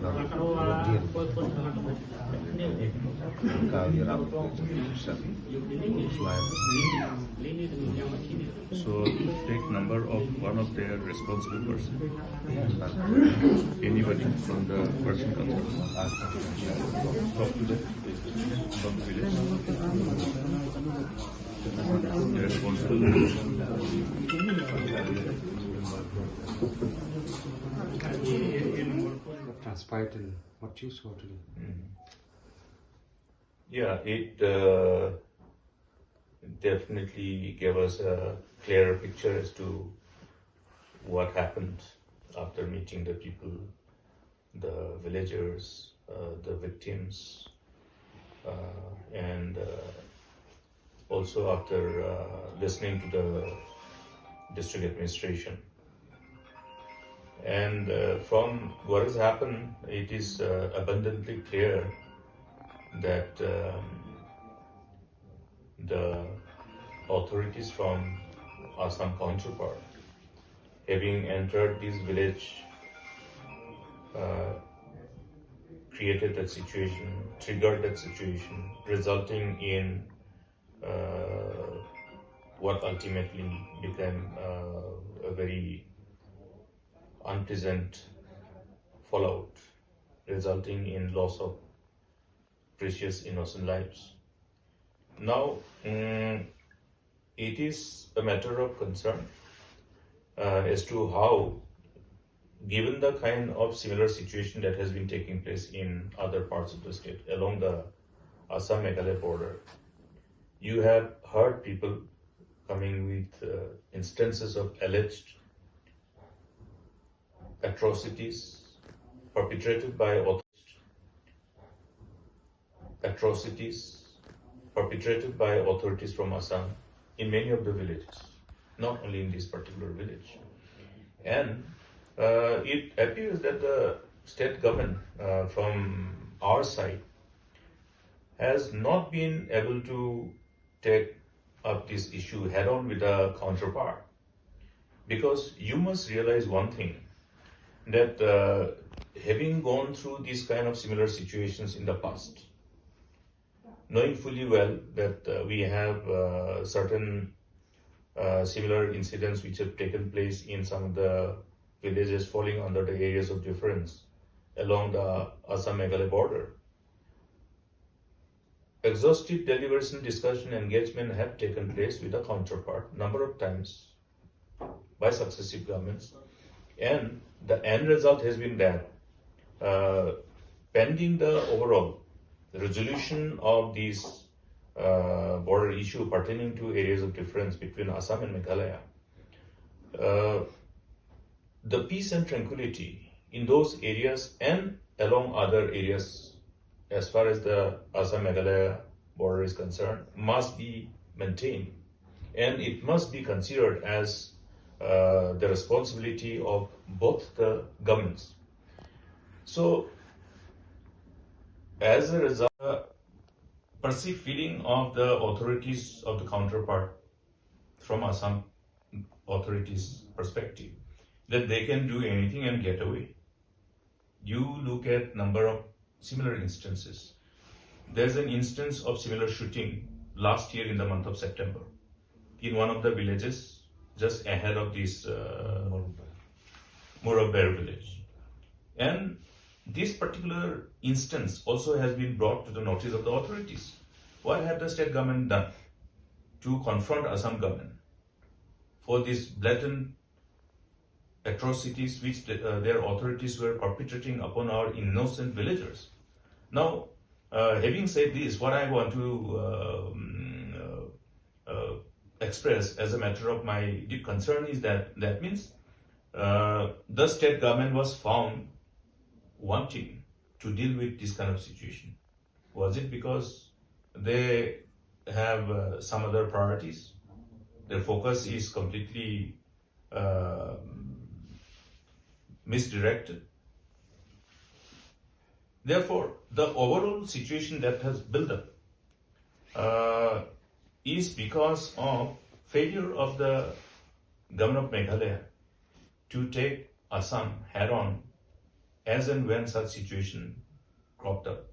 So take number of one of their responsible person. Anybody from the person concerned. Talk to them from the village. They're responsible. What transpired and what you saw today? Yeah, it definitely gave us a clearer picture as to what happened after meeting the people, the villagers, the victims, and also after listening to the district administration. And from what has happened, it is abundantly clear that the authorities from Assam counterpart, having entered this village, created that situation, triggered that situation, resulting in what ultimately became a very unpleasant fallout, resulting in loss of precious innocent lives. Now, it is a matter of concern as to how, given the kind of similar situation that has been taking place in other parts of the state along the Assam-Meghalaya border, you have heard people coming with instances of alleged atrocities perpetrated by authorities from Assam in many of the villages, not only in this particular village. And it appears that the state government from our side has not been able to take up this issue head on with a counterpart. Because you must realize one thing, that having gone through these kind of similar situations in the past, knowing fully well that we have certain similar incidents which have taken place in some of the villages falling under the areas of difference along the Assam-Meghalaya border. Exhaustive deliberation, discussion, engagement have taken place with a counterpart number of times by successive governments, and the end result has been that pending the overall resolution of this border issue pertaining to areas of difference between Assam and Meghalaya, the peace and tranquility in those areas and along other areas as far as the Assam-Meghalaya border is concerned must be maintained, and it must be considered as the responsibility of both the governments. So, as a result, perceived feeling of the authorities of the counterpart from Assam authorities' perspective that they can do anything and get away. You look at number of similar instances. There's an instance of similar shooting last year in the month of September in one of the villages just ahead of this Murabber village. And this particular instance also has been brought to the notice of the authorities. What have the state government done to confront Assam government for these blatant atrocities which their authorities were perpetrating upon our innocent villagers? Now, having said this, what I want to express as a matter of my deep concern is that means the state government was found wanting to deal with this kind of situation. Was it because they have some other priorities? Their focus is completely misdirected. Therefore, the overall situation that has built up is because of failure of the government of Meghalaya to take Assam head on as and when such situation cropped up,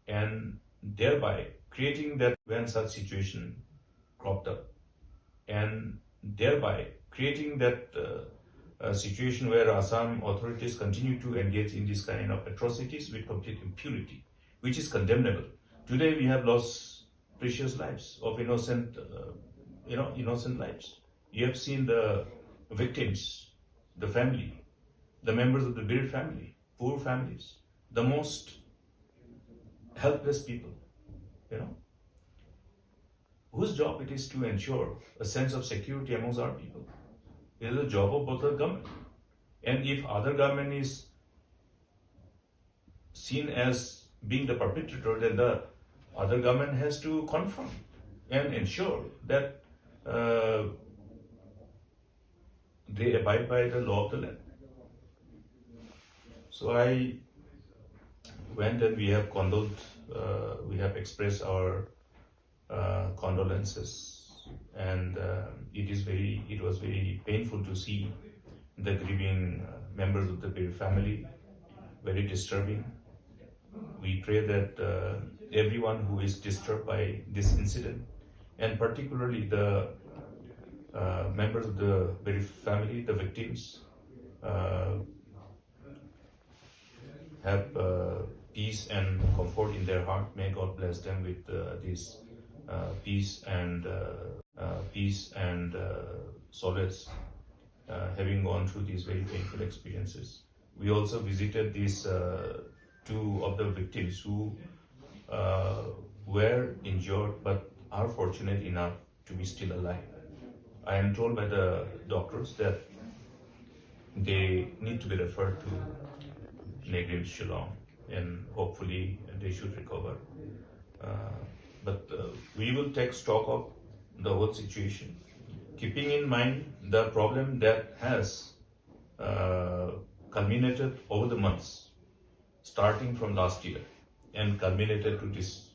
and thereby creating that when such situation cropped up, and thereby creating that situation where Assam authorities continue to engage in this kind of atrocities with complete impunity, which is condemnable. Today we have lost precious lives of innocent lives. You have seen the victims, the family, the members of the bereaved family, poor families, the most helpless people, whose job it is to ensure a sense of security amongst our people. It is the job of both the government. And if other government is seen as being the perpetrator, then the other government has to confront and ensure that they abide by the law of the land. So I went and we have we have expressed our condolences, and it was very painful to see the grieving members of the bereaved family, very disturbing. We pray that everyone who is disturbed by this incident, and particularly the members of the bereaved family, the victims, have peace and comfort in their heart. May God bless them with this peace and solace, having gone through these very painful experiences. We also visited these two of the victims who were injured but are fortunate enough to be still alive. I am told by the doctors that they need to be referred to Negrin Shillong, and hopefully they should recover. But we will take stock of the whole situation, keeping in mind the problem that has culminated over the months, starting from last year, and culminated to this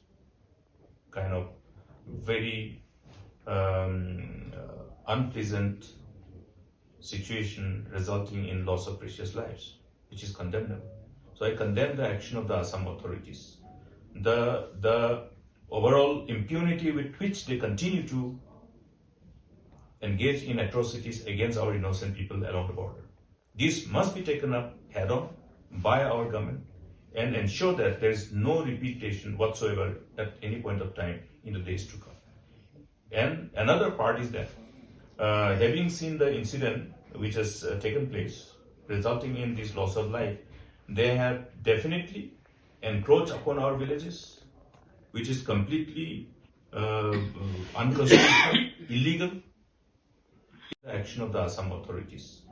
kind of very unpleasant situation resulting in loss of precious lives, which is condemnable. So I condemn the action of the Assam authorities. The overall impunity with which they continue to engage in atrocities against our innocent people along the border. This must be taken up head on by our government and ensure that there is no repetition whatsoever at any point of time in the days to come. And another part is that having seen the incident which has taken place, resulting in this loss of life, they have definitely encroached upon our villages, which is completely unconstitutional, illegal. The action of the Assam authorities.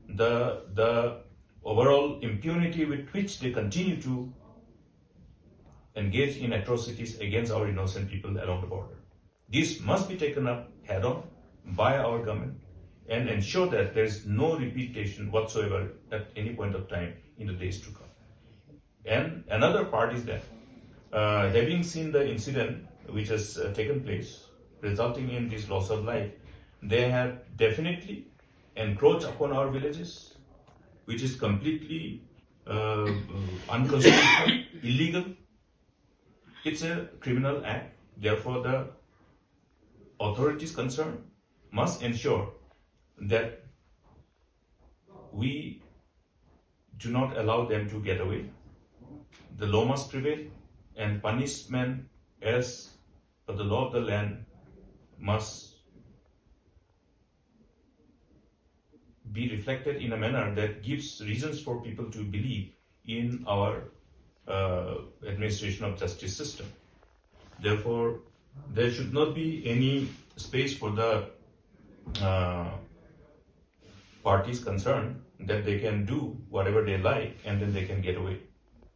The overall impunity with which they continue to engage in atrocities against our innocent people along the border. This must be taken up head on by our government and ensure that there is no repetition whatsoever at any point of time in the days to come. And another part is that having seen the incident which has taken place, resulting in this loss of life, they have definitely encroached upon our villages, which is completely unconstitutional, illegal. It's a criminal act. Therefore, the authorities concerned must ensure that we do not allow them to get away. The law must prevail, and punishment as per the law of the land must be reflected in a manner that gives reasons for people to believe in our administration of justice system. Therefore, there should not be any space for the parties concerned that they can do whatever they like and then they can get away.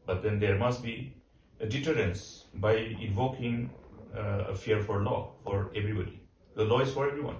But then there must be a deterrence by invoking a fear for law for everybody. The law is for everyone.